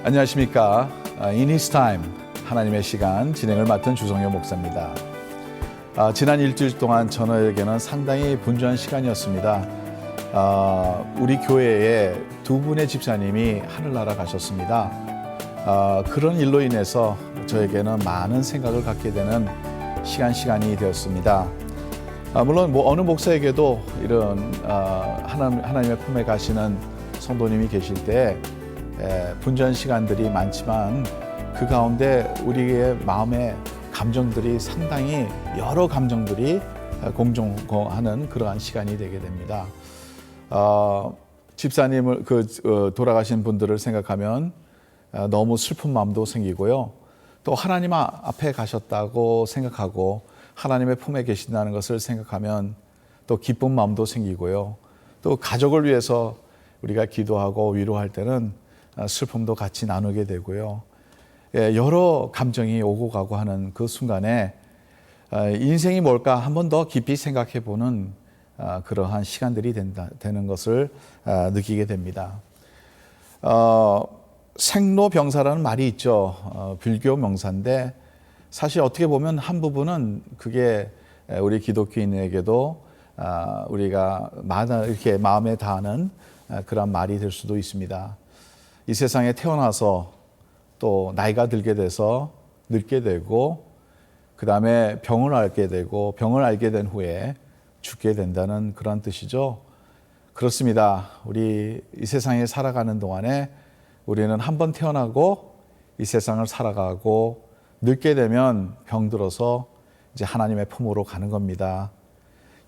안녕하십니까. In His Time 하나님의 시간 진행을 맡은 주성효 목사입니다. 지난 일주일 동안 저에게는 상당히 분주한 시간이었습니다. 우리 교회에 두 분의 집사님이 하늘나라 가셨습니다. 그런 일로 인해서 저에게는 많은 생각을 갖게 되는 시간이 되었습니다. 물론 어느 목사에게도 이런 하나님의 품에 가시는 성도님이 계실 때 분주한 시간들이 많지만 그 가운데 우리의 마음의 감정들이 상당히 여러 감정들이 공존하는 그러한 시간이 되게 됩니다. 집사님을 돌아가신 분들을 생각하면 너무 슬픈 마음도 생기고요. 또 하나님 앞에 가셨다고 생각하고 하나님의 품에 계신다는 것을 생각하면 또 기쁜 마음도 생기고요. 또 가족을 위해서 우리가 기도하고 위로할 때는 슬픔도 같이 나누게 되고요. 여러 감정이 오고 가고 하는 그 순간에 인생이 뭘까 한 번 더 깊이 생각해 보는 그러한 시간들이 되는 것을 느끼게 됩니다. 생로병사라는 말이 있죠. 불교 명사인데 사실 어떻게 보면 한 부분은 그게 우리 기독교인에게도 우리가 이렇게 마음에 닿는 그런 말이 될 수도 있습니다. 이 세상에 태어나서 또 나이가 들게 돼서 늙게 되고 그 다음에 병을 앓게 되고 병을 앓게 된 후에 죽게 된다는 그런 뜻이죠. 그렇습니다. 우리 이 세상에 살아가는 동안에 우리는 한 번 태어나고 이 세상을 살아가고 늙게 되면 병들어서 이제 하나님의 품으로 가는 겁니다.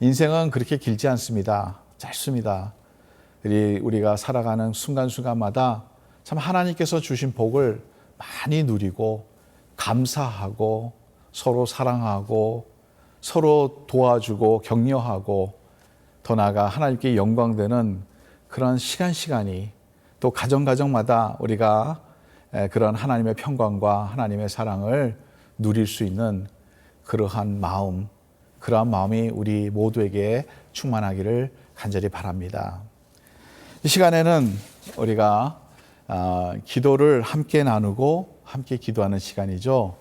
인생은 그렇게 길지 않습니다. 짧습니다. 우리가 살아가는 순간순간마다 참 하나님께서 주신 복을 많이 누리고 감사하고 서로 사랑하고 서로 도와주고 격려하고 더 나아가 하나님께 영광되는 그런 시간이 또 가정마다 우리가 그런 하나님의 평강과 하나님의 사랑을 누릴 수 있는 그러한 마음이 우리 모두에게 충만하기를 간절히 바랍니다. 이 시간에는 우리가 기도를 함께 나누고 함께 기도하는 시간이죠.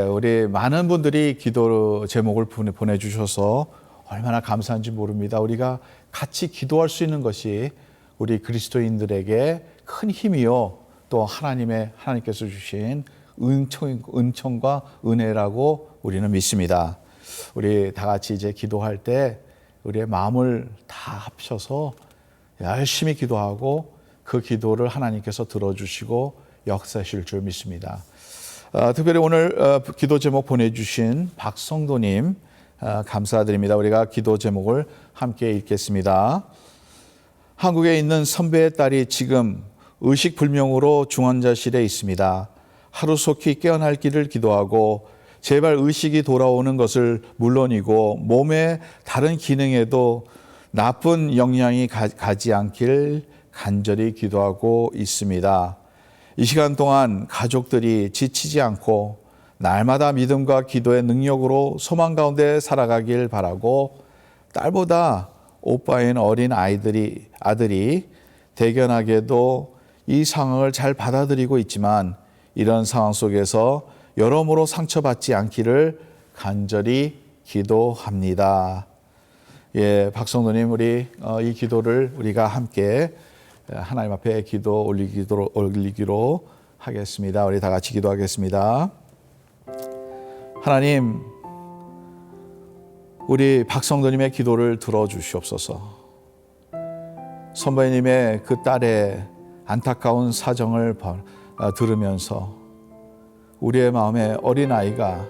우리 많은 분들이 기도 제목을 보내주셔서 얼마나 감사한지 모릅니다. 우리가 같이 기도할 수 있는 것이 우리 그리스도인들에게 큰 힘이요. 또 하나님께서 주신 은총과 은혜라고 우리는 믿습니다. 우리 다 같이 이제 기도할 때 우리의 마음을 다 합쳐서 열심히 기도하고 그 기도를 하나님께서 들어주시고 역사하실 줄 믿습니다. 특별히 오늘 기도 제목 보내주신 박성도님 감사드립니다. 우리가 기도 제목을 함께 읽겠습니다. 한국에 있는 선배의 딸이 지금 의식불명으로 중환자실에 있습니다. 하루속히 깨어나기를 기도하고 제발 의식이 돌아오는 것을 물론이고 몸의 다른 기능에도 나쁜 영향이 가지 않길 간절히 기도하고 있습니다. 이 시간 동안 가족들이 지치지 않고 날마다 믿음과 기도의 능력으로 소망 가운데 살아가길 바라고 딸보다 오빠인 어린 아들이 대견하게도 이 상황을 잘 받아들이고 있지만 이런 상황 속에서 여러모로 상처받지 않기를 간절히 기도합니다. 박성도님, 우리 이 기도를 우리가 함께 하나님 앞에 기도 올리기로 하겠습니다. 우리 다 같이 기도하겠습니다. 하나님, 우리 박성도님의 기도를 들어주시옵소서. 선배님의 그 딸의 안타까운 사정을 들으면서 우리의 마음에 어린아이가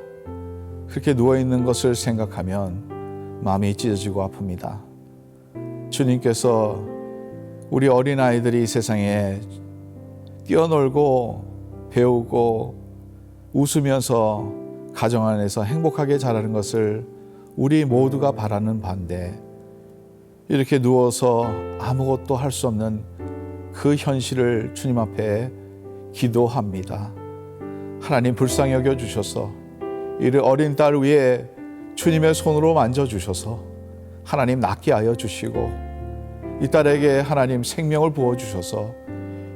그렇게 누워있는 것을 생각하면 마음이 찢어지고 아픕니다. 주님께서 우리 어린아이들이 세상에 뛰어놀고 배우고 웃으면서 가정 안에서 행복하게 자라는 것을 우리 모두가 바라는 반대 이렇게 누워서 아무것도 할 수 없는 그 현실을 주님 앞에 기도합니다. 하나님 불쌍히 여겨주셔서 이 어린 딸 위에 주님의 손으로 만져주셔서 하나님 낫게 하여 주시고 이 딸에게 하나님 생명을 부어주셔서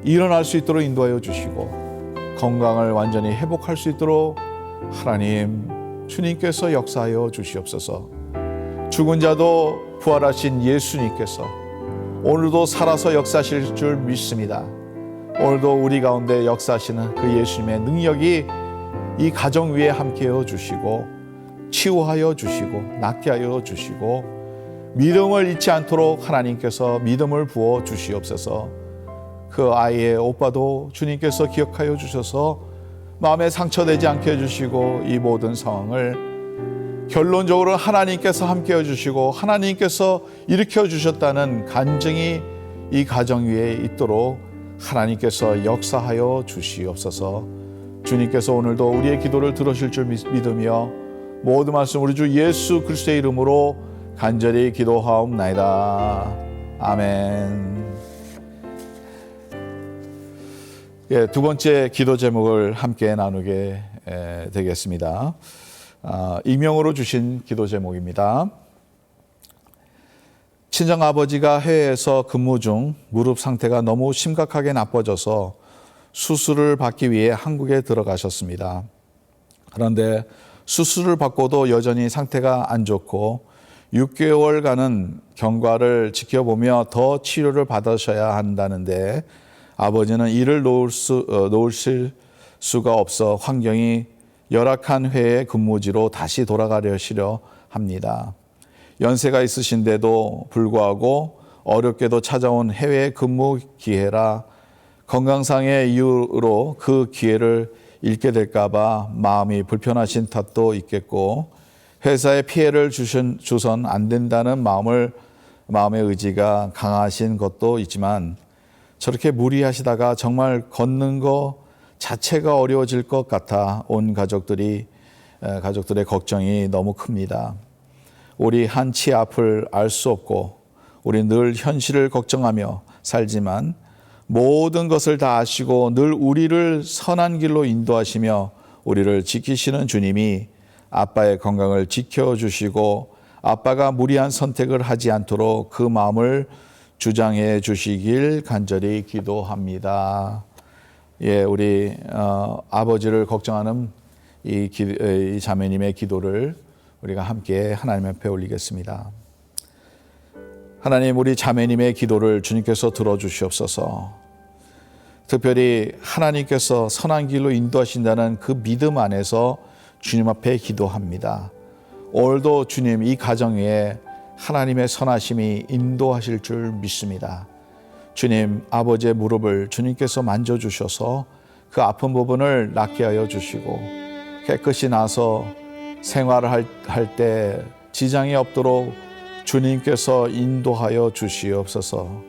일어날 수 있도록 인도하여 주시고 건강을 완전히 회복할 수 있도록 하나님 주님께서 역사하여 주시옵소서. 죽은 자도 부활하신 예수님께서 오늘도 살아서 역사하실 줄 믿습니다. 오늘도 우리 가운데 역사하시는 그 예수님의 능력이 이 가정 위에 함께하여 주시고 치유하여 주시고 낫게 하여 주시고 믿음을 잃지 않도록 하나님께서 믿음을 부어 주시옵소서. 그 아이의 오빠도 주님께서 기억하여 주셔서 마음에 상처되지 않게 해주시고 이 모든 상황을 결론적으로 하나님께서 함께해 주시고 하나님께서 일으켜 주셨다는 간증이 이 가정 위에 있도록 하나님께서 역사하여 주시옵소서. 주님께서 오늘도 우리의 기도를 들으실 줄 믿으며 모든 말씀 우리 주 예수 그리스도의 이름으로 간절히 기도하옵나이다. 아멘. 예, 두 번째 기도 제목을 함께 나누게 되겠습니다. 익명으로 주신 기도 제목입니다. 친정아버지가 해외에서 근무 중 무릎 상태가 너무 심각하게 나빠져서 수술을 받기 위해 한국에 들어가셨습니다. 그런데 수술을 받고도 여전히 상태가 안 좋고 6개월간은 경과를 지켜보며 더 치료를 받으셔야 한다는데 아버지는 일을 놓으실 수가 없어 환경이 열악한 회의 근무지로 다시 돌아가려시려 합니다. 연세가 있으신데도 불구하고 어렵게도 찾아온 해외 근무 기회라 건강상의 이유로 그 기회를 잃게 될까 봐 마음이 불편하신 탓도 있겠고 회사에 피해를 주선 안 된다는 마음의 의지가 강하신 것도 있지만 저렇게 무리하시다가 정말 걷는 거 자체가 어려워질 것 같아 온 가족들의 걱정이 너무 큽니다. 우리 한치 앞을 알 수 없고 우리 늘 현실을 걱정하며 살지만 모든 것을 다 아시고 늘 우리를 선한 길로 인도하시며 우리를 지키시는 주님이 아빠의 건강을 지켜주시고 아빠가 무리한 선택을 하지 않도록 그 마음을 주장해 주시길 간절히 기도합니다. 예, 우리 아버지를 걱정하는 이 자매님의 기도를 우리가 함께 하나님 앞에 올리겠습니다. 하나님, 우리 자매님의 기도를 주님께서 들어주시옵소서. 특별히 하나님께서 선한 길로 인도하신다는 그 믿음 안에서 주님 앞에 기도합니다. 오늘도 주님 이 가정 위에 하나님의 선하심이 인도하실 줄 믿습니다. 주님, 아버지의 무릎을 주님께서 만져주셔서 그 아픈 부분을 낫게 하여 주시고 깨끗이 나서 생활을 할 때 지장이 없도록 주님께서 인도하여 주시옵소서.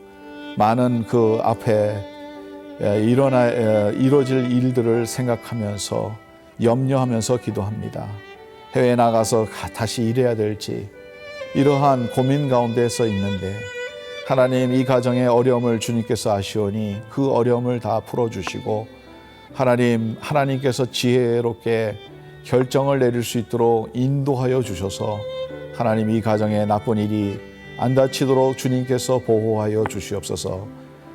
많은 그 앞에 이루어질 일들을 생각하면서 염려하면서 기도합니다. 해외에 나가서 다시 일해야 될지 이러한 고민 가운데서 있는데 하나님, 이 가정의 어려움을 주님께서 아시오니 그 어려움을 다 풀어주시고 하나님께서 지혜롭게 결정을 내릴 수 있도록 인도하여 주셔서 하나님, 이 가정에 나쁜 일이 안 닥치도록 주님께서 보호하여 주시옵소서.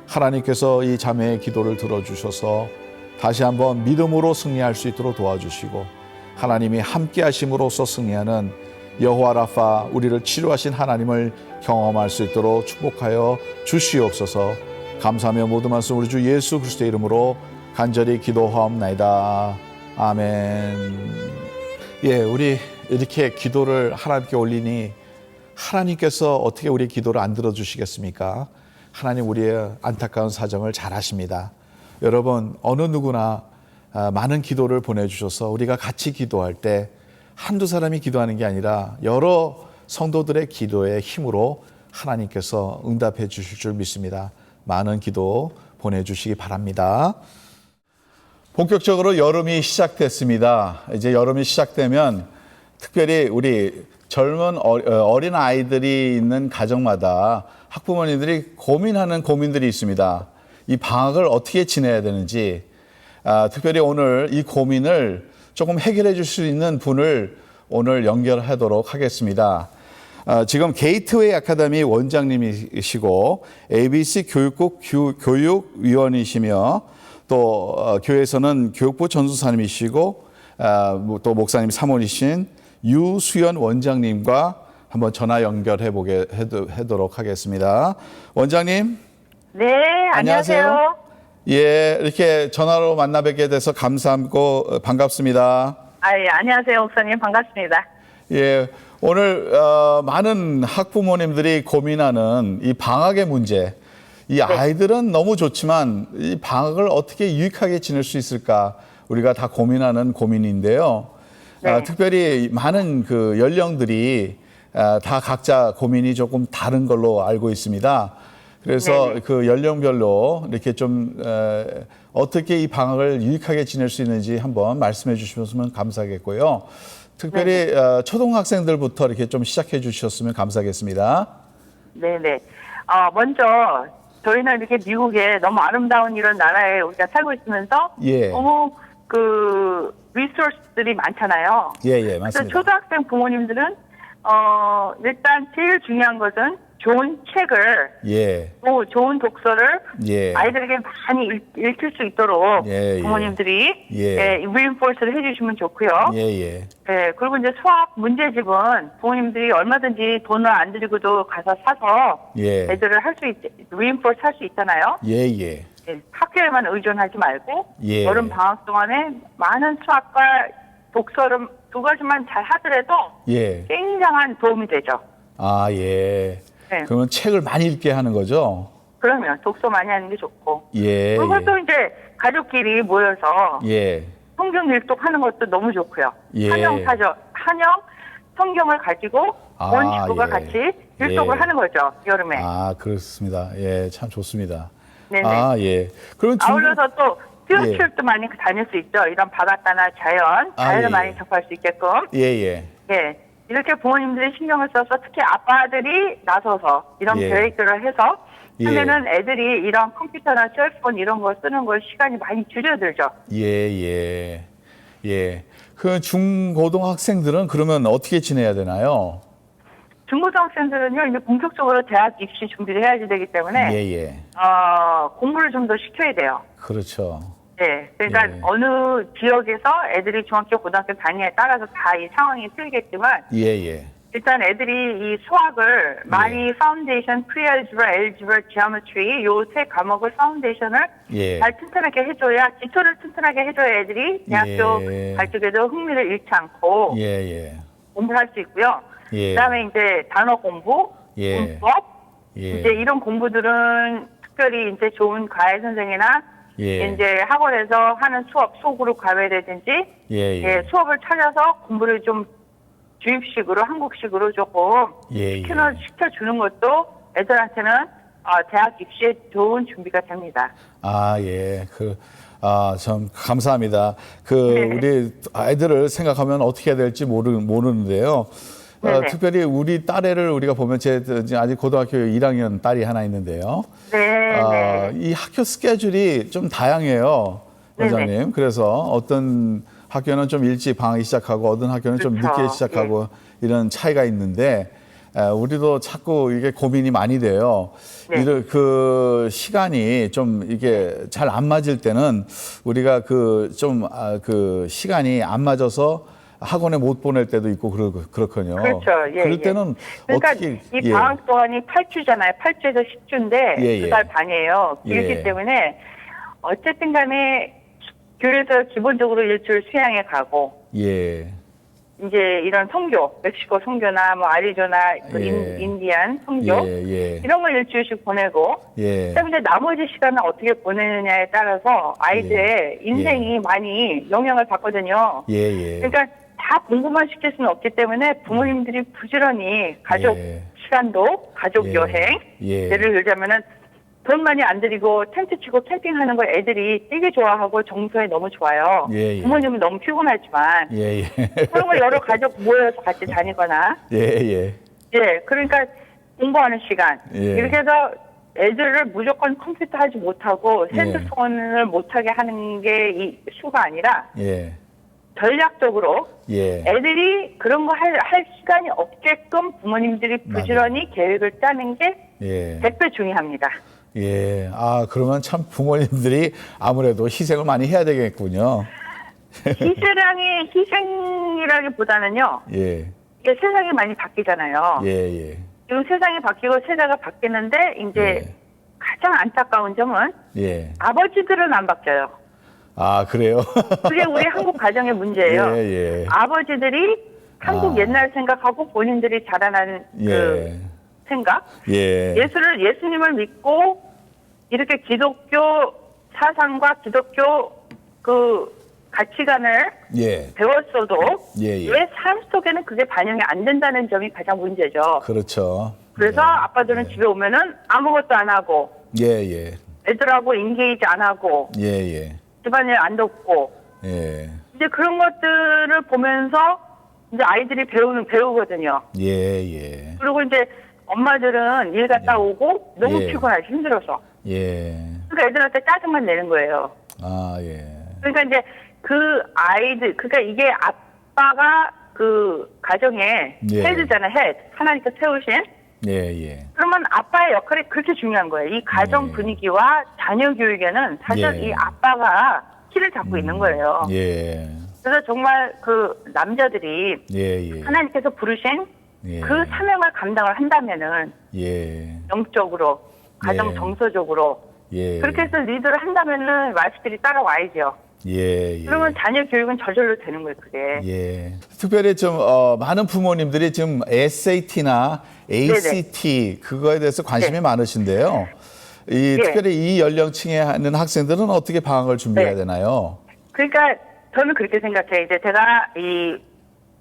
하나님께서 이 자매의 기도를 들어주셔서 다시 한번 믿음으로 승리할 수 있도록 도와주시고 하나님이 함께 하심으로써 승리하는 여호와 라파, 우리를 치료하신 하나님을 경험할 수 있도록 축복하여 주시옵소서. 감사하며 모든 말씀 우리 주 예수 그리스도의 이름으로 간절히 기도하옵나이다. 아멘. 예, 우리 이렇게 기도를 하나님께 올리니 하나님께서 어떻게 우리 기도를 안 들어주시겠습니까? 하나님 우리의 안타까운 사정을 잘 아십니다. 여러분, 어느 누구나 많은 기도를 보내주셔서 우리가 같이 기도할 때 한두 사람이 기도하는 게 아니라 여러 성도들의 기도의 힘으로 하나님께서 응답해 주실 줄 믿습니다. 많은 기도 보내주시기 바랍니다. 본격적으로 여름이 시작됐습니다. 이제 여름이 시작되면 특별히 우리 젊은 어린 아이들이 있는 가정마다 학부모님들이 고민하는 고민들이 있습니다. 이 방학을 어떻게 지내야 되는지, 특별히 오늘 이 고민을 조금 해결해 줄 수 있는 분을 오늘 연결하도록 하겠습니다. 지금 게이트웨이 아카데미 원장님이시고 ABC 교육국 교육위원이시며 또 교회에서는 교육부 전수사님이시고 또 목사님 사모이신 유수연 원장님과 한번 전화 연결해 하도록 하겠습니다. 원장님. 네, 안녕하세요. 예, 이렇게 전화로 만나 뵙게 돼서 감사하고 반갑습니다. 예, 안녕하세요, 목사님. 반갑습니다. 예, 오늘 많은 학부모님들이 고민하는 이 방학의 문제. 이 아이들은 너무 좋지만 이 방학을 어떻게 유익하게 지낼 수 있을까? 우리가 다 고민하는 고민인데요. 네. 특별히 많은 그 연령들이 다 각자 고민이 조금 다른 걸로 알고 있습니다. 그래서 네네. 그 연령별로 이렇게 좀 어떻게 이 방학을 유익하게 지낼 수 있는지 한번 말씀해 주시면 감사하겠고요. 특별히 초등학생들부터 이렇게 좀 시작해 주셨으면 감사하겠습니다. 네네. 먼저 저희는 이렇게 미국에 너무 아름다운 이런 나라에 우리가 살고 있으면서 예. 너무 그 리소스들이 많잖아요. 예, 그래서 맞습니다. 초등학생 부모님들은 일단 제일 중요한 것은 좋은 책을 예, 또 좋은 독서를 예. 아이들에게 많이 읽힐 수 있도록 예, 예. 부모님들이 예. reinforce를 해주시면 좋고요. 예. 네, 그리고 이제 수학 문제집은 부모님들이 얼마든지 돈을 안 들이고도 가서 사서 예. 애들을 reinforce 할 수 있잖아요. 예. 네, 학교에만 의존하지 말고 예. 여름 방학 동안에 많은 수학과 독서를 두 가지만 잘 하더라도 예. 굉장한 도움이 되죠. 예. 네. 그러면 책을 많이 읽게 하는 거죠? 그러면 독서 많이 하는 게 좋고. 예. 그리고 또 이제 가족끼리 모여서 예. 성경 일독하는 것도 너무 좋고요. 예. 한영 성경을 가지고 온 식구가 예. 같이 일독을 예. 하는 거죠. 여름에. 그렇습니다. 예, 참 좋습니다. 네네. 예. 그럼 아울러서 또 예. 피어출도 많이 다닐 수 있죠. 이런 바닷가나 자연을 예. 많이 접할 수 있게끔. 예. 예. 이렇게 부모님들이 신경을 써서 특히 아빠들이 나서서 이런 예. 계획들을 해서 예. 하면은 애들이 이런 컴퓨터나 셀폰 이런 거 쓰는 걸 시간이 많이 줄여들죠. 예. 그 중고등학생들은 그러면 어떻게 지내야 되나요? 중고등학생들은요, 이제 본격적으로 대학 입시 준비를 해야지 되기 때문에, 예. 공부를 좀 더 시켜야 돼요. 그렇죠. 네. 그러니까 예. 어느 지역에서 애들이 중학교, 고등학교 다니에 따라서 다 이 상황이 틀리겠지만, 예. 일단 애들이 이 수학을 많이 파운데이션, 프리알gebra, 알gebra, geometry 요 세 과목을 파운데이션을 예. 잘 튼튼하게 해줘야, 기초를 튼튼하게 해줘야 애들이 대학교 예. 갈 적에도 흥미를 잃지 않고 예. 공부를 할 수 있고요. 예. 그다음에 이제 단어 공부, 예. 문법, 예. 이제 이런 공부들은 특별히 이제 좋은 과외 선생이나 예. 이제 학원에서 하는 수업, 소그룹 과외라든지 예. 수업을 찾아서 공부를 좀 주입식으로 한국식으로 조금 예. 시켜주는 것도 애들한테는 대학 입시에 좋은 준비가 됩니다. 예. 참 감사합니다. 네. 우리 아이들을 생각하면 어떻게 해야 될지 모르는데요. 네네. 특별히 우리 딸애를 우리가 보면 아직 고등학교 1학년 딸이 하나 있는데요. 네. 이 학교 스케줄이 좀 다양해요, 원장님. 네네. 그래서 어떤 학교는 좀 일찍 방학이 시작하고 어떤 학교는 좀 그렇죠. 늦게 시작하고 이런 차이가 있는데 우리도 자꾸 이게 고민이 많이 돼요. 네. 그 시간이 좀 이게 잘 안 맞을 때는 우리가 그 시간이 안 맞아서 학원에 못 보낼 때도 있고 그렇거든요. 그렇죠. 그럴 때는 그러니까 어떻게 이 방학 동안이 8주잖아요. 8주에서 10주인데 예. 2달 반이에요. 길기 예. 때문에 어쨌든 간에 교회에서 기본적으로 일주일 수양에 가고 예. 이제 이런 선교, 멕시코 선교나 뭐 아리조나, 예. 인디안 선교 예. 이런 걸 일주일씩 보내고 예. 그다음에 이제 나머지 시간을 어떻게 보내느냐에 따라서 아이들의 인생이 많이 영향을 받거든요. 예. 그러니까 다 공부만 시킬 수는 없기 때문에 부모님들이 부지런히 가족 예. 시간도 가족 예. 여행 예. 예를 들자면은 돈 많이 안 들이고 텐트 치고 캠핑하는 거 애들이 되게 좋아하고 정서에 너무 좋아요. 예. 부모님은 너무 피곤하지만 예. 그런 걸 여러 가족 모여서 같이 다니거나 예. 그러니까 공부하는 시간 예. 이렇게 해서 애들을 무조건 컴퓨터 하지 못하고 예. 핸드폰을 못하게 하는 게 이 수가 아니라 예. 전략적으로 예. 애들이 그런 거 할 시간이 없게끔 부모님들이 부지런히 계획을 짜는 게 예. 대표 중요합니다. 예. 아, 그러면 참 부모님들이 아무래도 희생을 많이 해야 되겠군요. 희생이라기보다는요. 예. 이게 세상이 많이 바뀌잖아요. 예, 예. 지금 세상이 바뀌고 세대가 바뀌는데 이제 예. 가장 안타까운 점은 예. 아버지들은 안 바뀌어요. 아, 그래요? 그게 우리 한국 가정의 문제예요. 예, 예. 아버지들이 한국 아. 옛날 생각하고 본인들이 자라난 예. 그 생각, 예. 예수님을 믿고 이렇게 기독교 사상과 기독교 그 가치관을 예. 배웠어도 예, 예. 왜 삶 속에는 그게 반영이 안 된다는 점이 가장 문제죠. 그렇죠. 그래서 예. 아빠들은 집에 오면은 아무것도 안 하고 예, 예. 애들하고 인게이지 안 하고 예, 예. 집안일 안 돕고 예. 이제 그런 것들을 보면서 이제 아이들이 배우거든요. 예, 예. 그리고 이제 엄마들은 일 갔다 오고 너무 예. 피곤하지 힘들어서. 예. 그러니까 애들한테 짜증만 내는 거예요. 아, 예. 그러니까 이제 그 아이들, 그러니까 이게 아빠가 그 가정의 예. 헤드잖아, 헤드. 하나님께서 세우신. 예, 예. 그러면 아빠의 역할이 그렇게 중요한 거예요. 이 가정 예. 분위기와 자녀 교육에는 사실 예. 이 아빠가 키를 잡고 있는 거예요. 예. 그래서 정말 그 남자들이 예, 예. 하나님께서 부르신 예. 그 사명을 감당을 한다면은 예. 영적으로, 가정 예. 정서적으로 예. 그렇게 해서 리더를 한다면은 와이프들이 따라와야죠. 예, 예. 그러면 자녀 교육은 저절로 되는 거예요, 그게. 예. 특별히 좀 많은 부모님들이 지금 SAT나 ACT 그거에 대해서 관심이 네. 많으신데요. 이 네. 특별히 이 연령층에 있는 학생들은 어떻게 방학을 준비해야 네. 되나요? 그러니까 저는 그렇게 생각해요. 이제 제가 이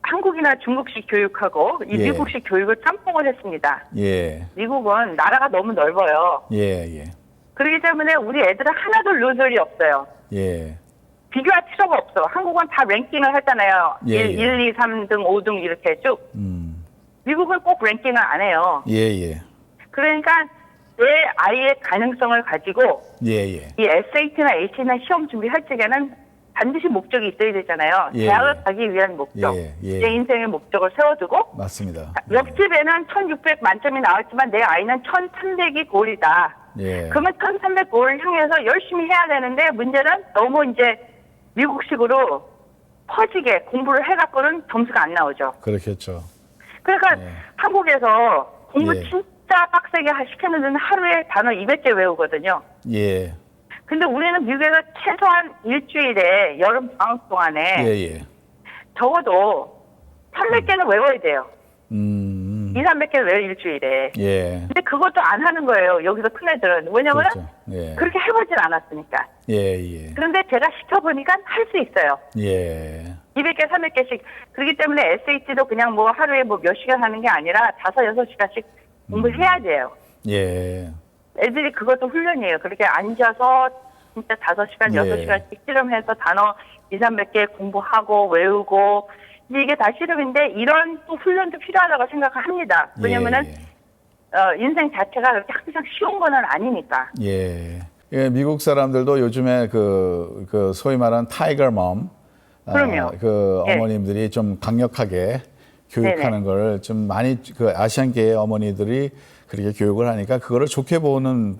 한국이나 중국식 교육하고 이 예. 미국식 교육을 짬뽕을 했습니다. 예. 미국은 나라가 너무 넓어요. 예, 예. 그렇기 때문에 우리 애들은 하나도 루저리 없어요. 예. 비교할 필요가 없어. 한국은 다 랭킹을 하잖아요. 예, 1, 2, 3등, 5등 이렇게 쭉. 미국은 꼭 랭킹을 안 해요. 예, 예. 그러니까 내 아이의 가능성을 가지고 예, 예. 이 SAT나 AC나 시험 준비할 적에는 반드시 목적이 있어야 되잖아요. 예, 대학을 예. 가기 위한 목적. 예, 예. 내 인생의 목적을 세워두고 맞습니다. 옆집에는 1600 만점이 나왔지만 내 아이는 1300이 골이다. 예. 그러면 1300 골을 향해서 열심히 해야 되는데 문제는 너무 이제 미국식으로 퍼지게 공부를 해갖고는 점수가 안 나오죠. 그렇겠죠. 그러니까 예. 한국에서 공부 예. 진짜 빡세게 시키는 데는 하루에 단어 200개 외우거든요. 예. 근데 우리는 미국에서 최소한 일주일에 여름 방학 동안에 예, 예. 적어도 300개는 외워야 돼요. 2, 300개는 외워 일주일에. 예. 근데 그것도 안 하는 거예요. 여기서 큰 애들은. 왜냐면 그렇죠. 예. 그렇게 해보질 않았으니까. 예, 예. 그런데 제가 시켜보니까 할 수 있어요. 예. 200개, 300개씩. 그렇기 때문에 SAT도 그냥 뭐 하루에 뭐 몇 시간 하는 게 아니라 5, 6시간씩 공부해야 돼요. 예. 애들이 그것도 훈련이에요. 그렇게 앉아서 진짜 5시간, 예. 6시간씩 실험해서 단어 2, 300개 공부하고 외우고 이게 다 실험인데 이런 또 훈련도 필요하다고 생각합니다. 왜냐면은 예. 인생 자체가 그렇게 항상 쉬운 거는 아니니까. 예. 예, 미국 사람들도 요즘에 그 소위 말하는 타이거 멈, 그럼요. 그 예. 어머님들이 좀 강력하게 교육하는 걸 좀 많이 그 아시안계의 어머니들이 그렇게 교육을 하니까 그거를 좋게 보는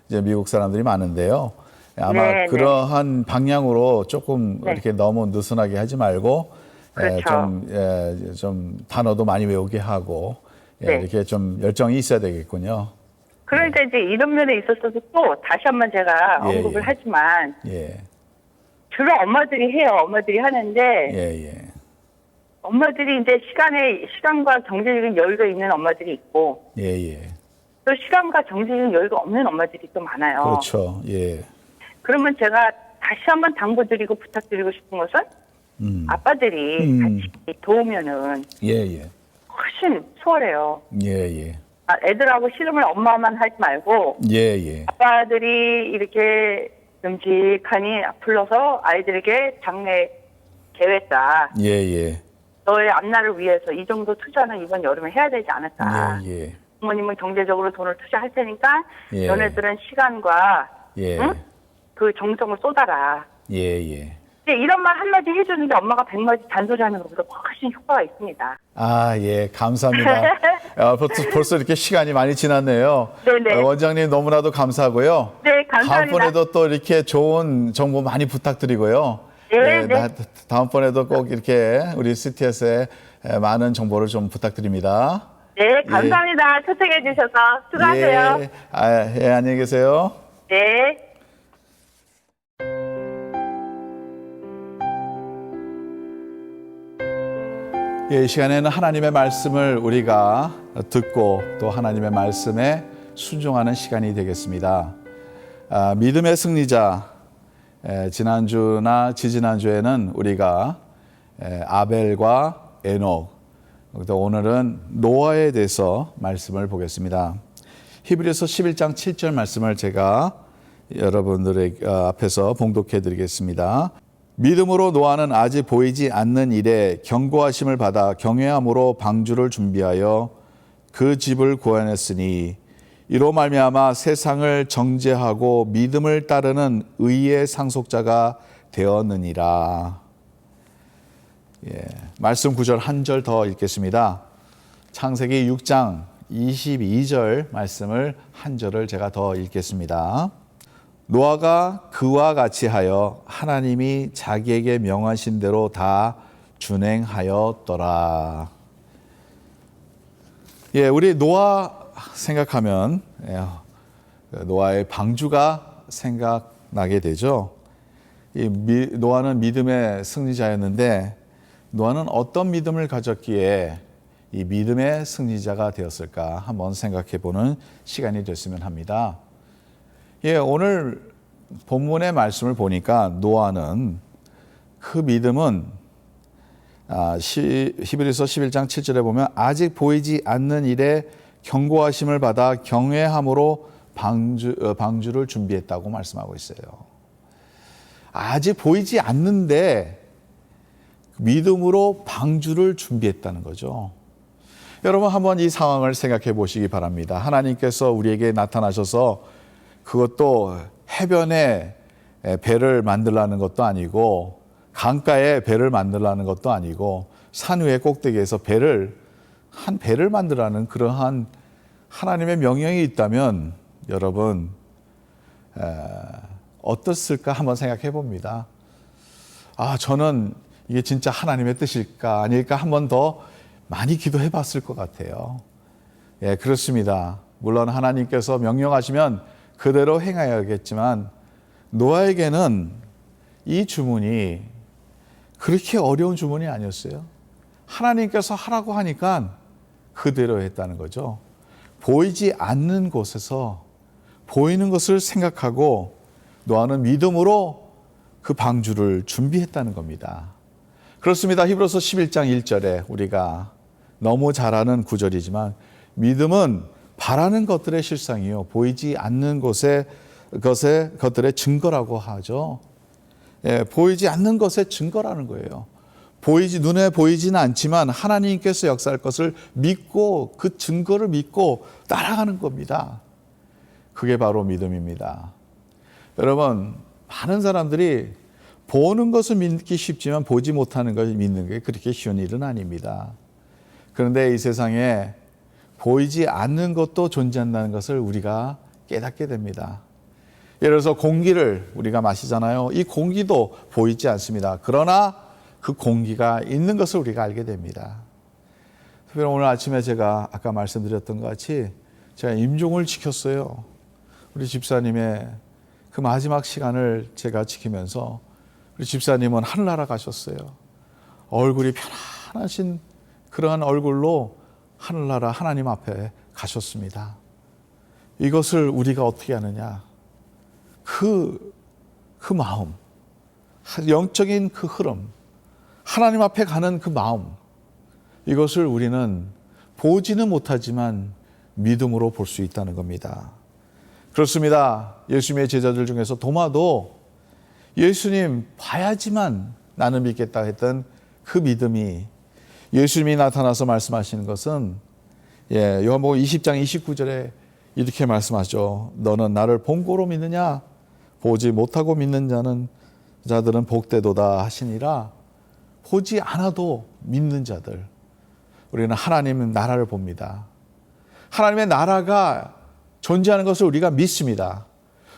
이제 미국 사람들이 많은데요. 아마 네, 그러한 방향으로 조금 네. 이렇게 너무 느슨하게 하지 말고 그렇죠. 좀 단어도 많이 외우게 하고 네. 이렇게 좀 열정이 있어야 되겠군요. 그러니까 이제 이런 면에 있어서도 또 다시 한번 제가 예, 언급을 예. 하지만 예, 주로 엄마들이 해요. 엄마들이 하는데 예, 예. 엄마들이 이제 시간과 경제적인 여유가 있는 엄마들이 있고 예, 예. 또 시간과 정신적인 여유가 없는 엄마들이 또 많아요. 그렇죠. 예. 그러면 제가 다시 한번 당부드리고 부탁드리고 싶은 것은 아빠들이 같이 도우면은 예, 예. 훨씬 수월해요. 예, 예. 애들하고 씨름을 엄마만 하지 말고 예, 예. 아빠들이 이렇게 듬직하니 불러서 아이들에게 장래 계획다. 예, 예. 너의 앞날을 위해서 이 정도 투자는 이번 여름에 해야 되지 않을까. 예, 예. 부모님은 경제적으로 돈을 투자할 테니까 예. 너네들은 시간과 예. 응? 그 정성을 쏟아라. 예, 예. 근데 이런 말 한마디 해주는데 엄마가 100마디 잔소리하는 것보다 훨씬 효과가 있습니다. 아, 예, 감사합니다. 벌써 이렇게 시간이 많이 지났네요. 네네. 원장님 너무나도 감사하고요. 네, 감사합니다. 다음번에도 또 이렇게 좋은 정보 많이 부탁드리고요. 네, 네. 다음번에도 꼭 이렇게 우리 CTS에 많은 정보를 좀 부탁드립니다. 네, 감사합니다. 초청해 주셔서 수고하세요. 예, 예, 안녕히 계세요. 네. 이 시간에는 하나님의 말씀을 우리가 듣고 또 하나님의 말씀에 순종하는 시간이 되겠습니다. 믿음의 승리자, 지난주나 지지난주에는 우리가 아벨과 에녹, 또 오늘은 노아에 대해서 말씀을 보겠습니다. 히브리서 11장 7절 말씀을 제가 여러분들의 앞에서 봉독해 드리겠습니다. 믿음으로 노아는 아직 보이지 않는 일에 경고하심을 받아 경외함으로 방주를 준비하여 그 집을 구원했으니 이로 말미암아 세상을 정죄하고 믿음을 따르는 의의 상속자가 되었느니라. 예, 말씀 구절 한 절 더 읽겠습니다. 창세기 6장 22절 말씀을 한 절을 제가 더 읽겠습니다. 노아가 그와 같이 하여 하나님이 자기에게 명하신 대로 다 준행하였더라. 예, 우리 노아 생각하면 노아의 방주가 생각나게 되죠. 노아는 믿음의 승리자였는데 노아는 어떤 믿음을 가졌기에 이 믿음의 승리자가 되었을까 한번 생각해 보는 시간이 됐으면 합니다. 예, 오늘 본문의 말씀을 보니까 노아는 그 믿음은 히브리서 11장 7절에 보면 아직 보이지 않는 일에 경고하심을 받아 경외함으로 방주를 준비했다고 말씀하고 있어요. 아직 보이지 않는데 믿음으로 방주를 준비했다는 거죠. 여러분 한번 이 상황을 생각해 보시기 바랍니다. 하나님께서 우리에게 나타나셔서 그것도 해변에 배를 만들라는 것도 아니고 강가에 배를 만들라는 것도 아니고 산 위의 꼭대기에서 한 배를 만들라는 그러한 하나님의 명령이 있다면 여러분 어떻을까 한번 생각해 봅니다. 저는 이게 진짜 하나님의 뜻일까 아닐까 한 번 더 많이 기도해 봤을 것 같아요. 예, 그렇습니다. 물론 하나님께서 명령하시면 그대로 행하여야겠지만 노아에게는 이 주문이 그렇게 어려운 주문이 아니었어요. 하나님께서 하라고 하니까 그대로 했다는 거죠. 보이지 않는 곳에서 보이는 것을 생각하고 노아는 믿음으로 그 방주를 준비했다는 겁니다. 그렇습니다. 히브리서 11장 1절에 우리가 너무 잘 아는 구절이지만 믿음은 바라는 것들의 실상이요 보이지 않는 것들의 증거라고 하죠. 예, 보이지 않는 것의 증거라는 거예요. 눈에 보이지는 않지만 하나님께서 역사할 것을 믿고 그 증거를 믿고 따라가는 겁니다. 그게 바로 믿음입니다. 여러분, 많은 사람들이 보는 것을 믿기 쉽지만 보지 못하는 것을 믿는 게 그렇게 쉬운 일은 아닙니다. 그런데 이 세상에 보이지 않는 것도 존재한다는 것을 우리가 깨닫게 됩니다. 예를 들어서 공기를 우리가 마시잖아요. 이 공기도 보이지 않습니다. 그러나 그 공기가 있는 것을 우리가 알게 됩니다. 특별히 오늘 아침에 제가 아까 말씀드렸던 것 같이 제가 임종을 지켰어요. 우리 집사님의 그 마지막 시간을 제가 지키면서 우리 집사님은 하늘나라 가셨어요. 얼굴이 편안하신 그러한 얼굴로 하늘나라 하나님 앞에 가셨습니다. 이것을 우리가 어떻게 하느냐? 그 마음, 영적인 그 흐름, 하나님 앞에 가는 그 마음, 이것을 우리는 보지는 못하지만 믿음으로 볼 수 있다는 겁니다. 그렇습니다. 예수님의 제자들 중에서 도마도 예수님 봐야지만 나는 믿겠다 했던 그 믿음이 예수님이 나타나서 말씀하시는 것은 요한복음 20장 29절에 이렇게 말씀하죠. 너는 나를 본고로 믿느냐? 보지 못하고 믿는 자는 자들은 복되도다 하시니라. 보지 않아도 믿는 자들, 우리는 하나님 나라를 봅니다. 하나님의 나라가 존재하는 것을 우리가 믿습니다.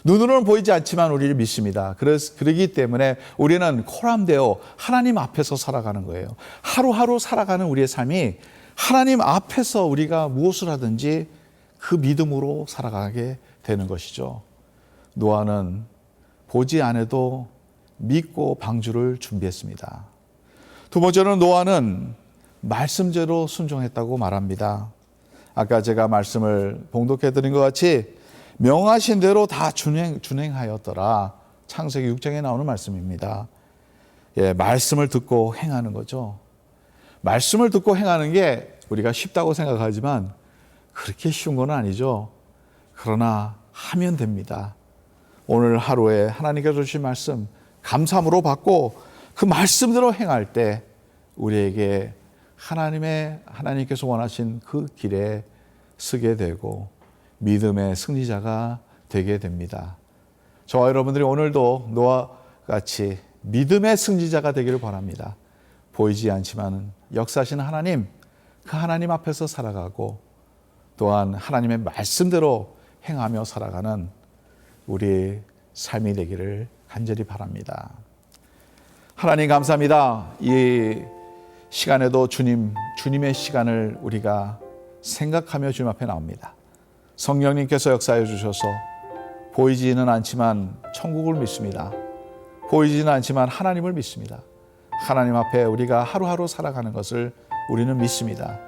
눈으로는 보이지 않지만 우리를 믿습니다. 그러기 때문에 우리는 코람되어 하나님 앞에서 살아가는 거예요. 하루하루 살아가는 우리의 삶이 하나님 앞에서 우리가 무엇을 하든지 그 믿음으로 살아가게 되는 것이죠. 노아는 보지 않아도 믿고 방주를 준비했습니다. 두 번째로는 노아는 말씀대로 순종했다고 말합니다. 아까 제가 말씀을 봉독해 드린 것 같이 명하신 대로 다 준행하였더라. 창세기 6장에 나오는 말씀입니다. 예, 말씀을 듣고 행하는 거죠. 말씀을 듣고 행하는 게 우리가 쉽다고 생각하지만 그렇게 쉬운 건 아니죠. 그러나 하면 됩니다. 오늘 하루에 하나님께서 주신 말씀 감사함으로 받고 그 말씀대로 행할 때 우리에게 하나님께서 원하신 그 길에 서게 되고 믿음의 승리자가 되게 됩니다. 저와 여러분들이 오늘도 노아와 같이 믿음의 승리자가 되기를 바랍니다. 보이지 않지만 역사하시는 하나님, 그 하나님 앞에서 살아가고 또한 하나님의 말씀대로 행하며 살아가는 우리의 삶이 되기를 간절히 바랍니다. 하나님 감사합니다. 이 시간에도 주님의 시간을 우리가 생각하며 주님 앞에 나옵니다. 성령님께서 역사해 주셔서 보이지는 않지만 천국을 믿습니다. 보이지는 않지만 하나님을 믿습니다. 하나님 앞에 우리가 하루하루 살아가는 것을 우리는 믿습니다.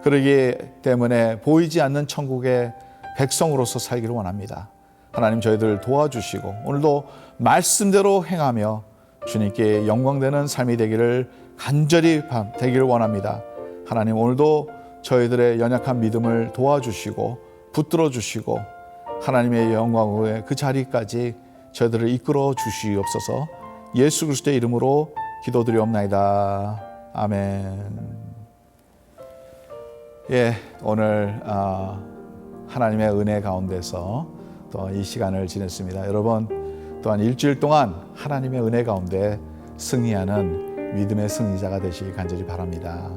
그러기 때문에 보이지 않는 천국의 백성으로서 살기를 원합니다. 하나님 저희들 도와주시고 오늘도 말씀대로 행하며 주님께 영광되는 삶이 되기를 간절히 되기를 원합니다. 하나님 오늘도 저희들의 연약한 믿음을 도와주시고 붙들어 주시고 하나님의 영광의 그 자리까지 저희들을 이끌어 주시옵소서. 예수 그리스도의 이름으로 기도드리옵나이다. 아멘. 예, 오늘 하나님의 은혜 가운데서 또 이 시간을 지냈습니다. 여러분 또한 일주일 동안 하나님의 은혜 가운데 승리하는 믿음의 승리자가 되시기 간절히 바랍니다.